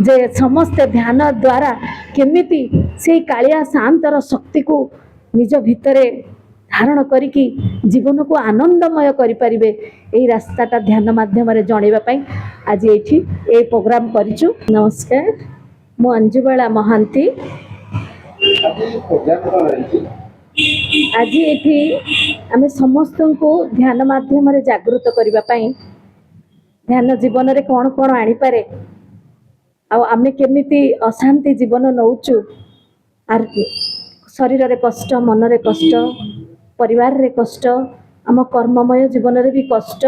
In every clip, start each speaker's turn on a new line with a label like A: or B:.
A: जे समस्ते ध्यान द्वारा केमिति से कालिया शांतर शक्ति को निज भितरे धारण करिकी जीवन को आनंदमय करें यही रास्ताटा ध्यान माध्यम जनवाई आज ये प्रोग्राम करिचु। नमस्कार, मु अंजुबाला महांती। आज ये आम समस्त को ध्यान माध्यम जागृत करने ध्यान जीवन में कौन कौन आनीपे आमे केमिति अशांति जीवन नौचु आर शरीर रे कष्ट, मन रे कष्ट, परिवार रे कष्ट, आम कर्ममय जीवन रे भी कष्ट,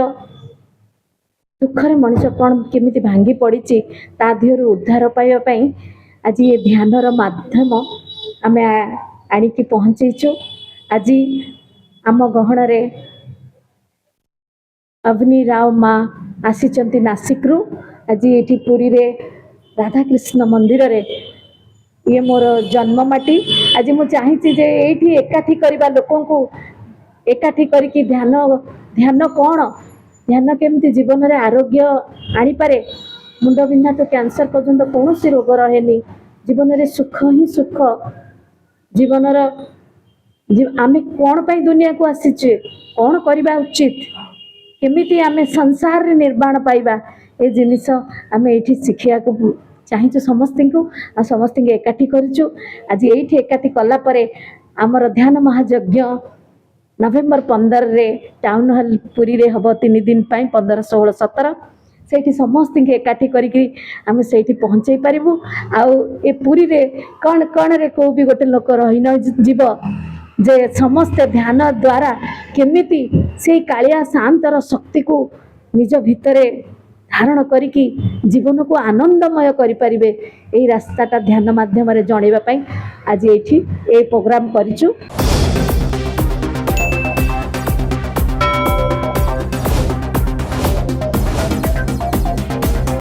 A: दुखरे मनुष्य कौन केमिति भांगी पड़ी ता देहर उद्धार पाइबापी आज ये ध्यानर माध्यम आमे आनिकी पहुँचीचु। आज आम गहन रे अवनी राव माँ आसी नासिक रु। आज ये पुरी रे राधाकृष्ण मंदिर रे ये मोर जन्म माटी। आज मु चाहिए जे ये एकाठी करवा लोकों को एकाठी करके ध्यान ध्यान कौन ध्यान केमती जीवन रे आरोग्य आनी पारे। मुंड बिंधा तो कैंसर पर्यंत कौन सी रोग रहे जीवन रे सुख ही सुख। जीवन आमे कौन पाई दुनिया को आसीचे, कौन करवा उचित, केमिति आमे संसार रे निर्वाण पाइबा ए जिनिस आमे एठी शिखिया को चाहिए समस्त को आ समस्त एकाठी करूँ। आज ये एकाठी कला परे आमर ध्यान महायज्ञ नवेम्बर 15 रे टाउन हॉल पुरी रे हम 3 दिन 15, 16, 17 से समस्त एकाठी करी आम से पहुँचे पारू। आउ ए पुरी रे कौन कौन रे को भी गोटे लोक रही न जीव जे समस्ते ध्यान द्वारा केमिति से कालिया शांतर शक्ति को निज भितरे धारण करिकी जीवन को आनंदमय करें यही रास्ताटा ध्यान माध्यम जनवाई आज ये प्रोग्राम करिचु।